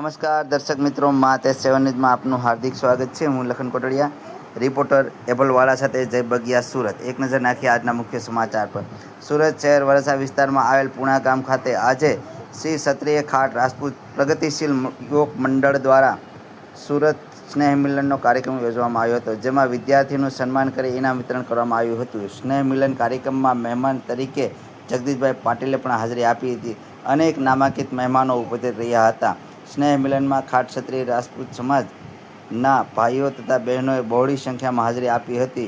નમસ્કાર દર્શક મિત્રો, માં તે 7 ન્યૂઝમાં આપનું હાર્દિક સ્વાગત છે। હું લખન કોટડિયા, રિપોર્ટર એબલવાળા સાથે જય બગિયા, સુરત। એક નજર નાખીએ આજના મુખ્ય સમાચાર પર। સુરત શહેર વરસા વિસ્તારમાં આવેલ પૂણા ગામ ખાતે આજે શ્રી ક્ષત્રિય ખાટ રાજપૂત પ્રગતિશીલ યુવક મંડળ દ્વારા સુરત સ્નેહ મિલનનો કાર્યક્રમ યોજવામાં આવ્યો હતો, જેમાં વિદ્યાર્થીઓનું સન્માન કરી ઇનામ વિતરણ કરવામાં આવ્યું હતું। સ્નેહ મિલન કાર્યક્રમમાં મહેમાન તરીકે જગદીશભાઈ પાટીલે પણ હાજરી આપી હતી। અનેક નામાંકિત મહેમાનો ઉપસ્થિત રહ્યા હતા। સ્નેહ મિલનમાં ખાટ ક્ષત્રિય રાજપૂત સમાજના ભાઈઓ તથા બહેનોએ બહોળી સંખ્યામાં હાજરી આપી હતી।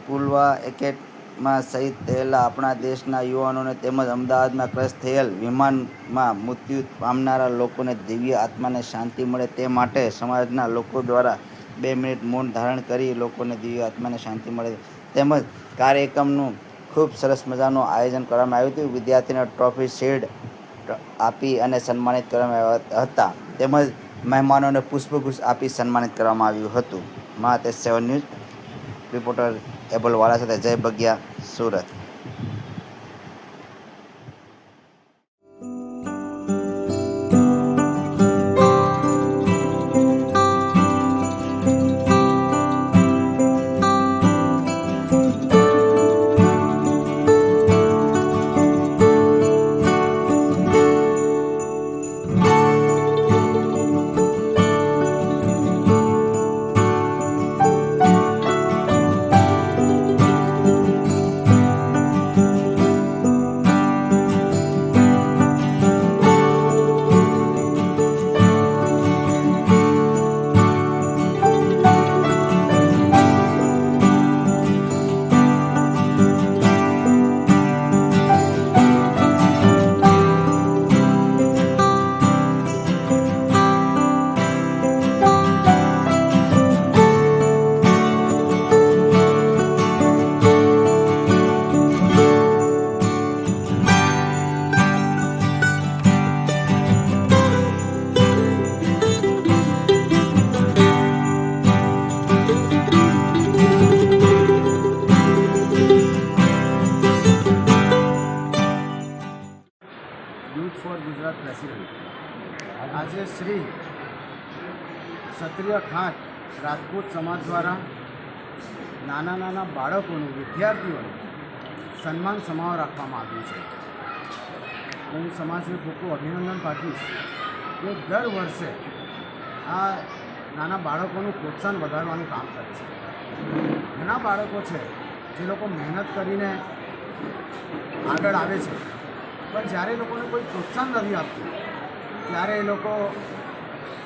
પુલવા એટેકમાં શહીદ થયેલા આપણા દેશના યુવાનોને તેમજ અમદાવાદમાં ક્રશ થયેલ વિમાનમાં મૃત્યુ પામનારા લોકોને દિવ્ય આત્માને શાંતિ મળે તે માટે સમાજના લોકો દ્વારા 2 મિનિટ મૌન ધારણ કરી લોકોને દિવ્ય આત્માને શાંતિ મળે તેમજ કાર્યક્રમનું ખૂબ સરસ મજાનું આયોજન કરવામાં આવ્યું હતું। વિદ્યાર્થીઓને ટ્રોફી શીલ્ડ આપી અને સન્માનિત કરવામાં આવ્યા હતા તેમજ મહેમાનોને પુષ્પગુચ્છ આપી સન્માનિત કરવામાં આવ્યું હતું। માં તે 7 ન્યૂઝ રિપોર્ટર એબલવાળા સાથે Jay Bagiya, Surat. Youth for Gujarat president આજે શ્રી ક્ષત્રિય ખાટ રાજપૂત સમાજ દ્વારા નાના બાળકોનું, વિદ્યાર્થીઓનું સન્માન સમારોહ રાખવામાં આવ્યું છે। હું સમાજને ખૂબ અભિનંદન પાઠવીશ કે દર વર્ષે આ નાના બાળકોનું પ્રોત્સાહન વધારવાનું કામ કરે છે। ઘણા બાળકો છે જે લોકો મહેનત કરીને આગળ આવે છે, પણ જ્યારે લોકોને કોઈ પ્રોત્સાહન નથી આપતું ત્યારે એ લોકો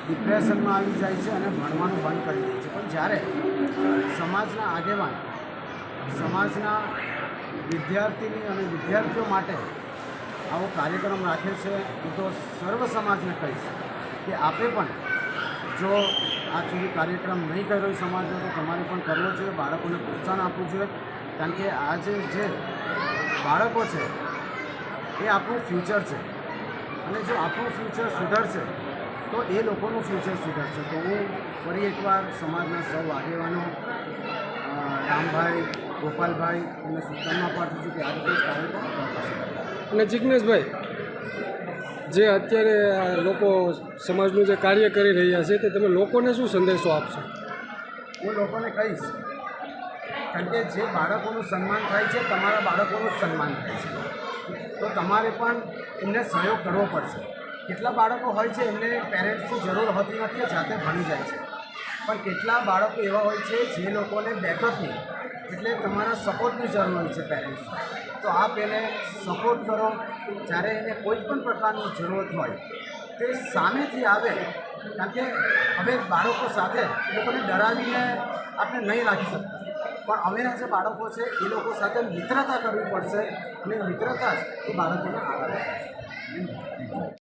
ડિપ્રેશનમાં આવી જાય છે અને ભણવાનું બંધ કરી દે છે। પણ જ્યારે સમાજના આગેવાન, સમાજના વિદ્યાર્થીની અને વિદ્યાર્થીઓ માટે આવો કાર્યક્રમ રાખે છે, હું તો સર્વ સમાજને કહીશ કે આપે પણ જો આજ સુધી કાર્યક્રમ નહીં કર્યો સમાજનો તો તમારે પણ કરવો જોઈએ, બાળકોને પ્રોત્સાહન આપવું જોઈએ। કારણ કે આજે જે બાળકો છે એ આપણું ફ્યુચર છે અને જો આપણું ફ્યુચર સુધરશે તો એ લોકોનું ફ્યુચર સુધરશે। તો હું ફરી એકવાર સમાજના સૌ આગેવાનો, રામભાઈ, ગોપાલભાઈ એમને શુભકામના પાઠવું છું કે આ રીતે કાર્યક્રમ કરશે। અને જિજ્ઞેશભાઈ, જે અત્યારે લોકો સમાજનું જે કાર્ય કરી રહ્યા છે તે તમે લોકોને શું સંદેશો આપશો? હું લોકોને કહીશ, કારણ કે જે બાળકોનું સન્માન થાય છે તમારા બાળકોનું જ સન્માન થાય છે, તો તમારે પણ એમને સહયોગ કરવો પડશે। કેટલા બાળકો હોય છે એમને પેરેન્ટ્સની જરૂર હોતી નથી, જાતે ભણી જાય છે, પણ કેટલા બાળકો એવા હોય છે જે લોકોને બેકઅપની એટલે તમારા સપોર્ટની જરૂર હોય છે પેરેન્ટ્સની। તો આપ એને સપોર્ટ કરો, જ્યારે એને કોઈ પણ પ્રકારની જરૂરત હોય તે સામેથી આવે। કારણ કે હવે બાળકો સાથે એ લોકોને ડરાવીને આપણે નહીં રાખી શકતા, પણ અમે જે બાળકો છે એ લોકો સાથે મિત્રતા કરવી પડશે અને મિત્રતા જ એ બાળકોને આગળ વધશે।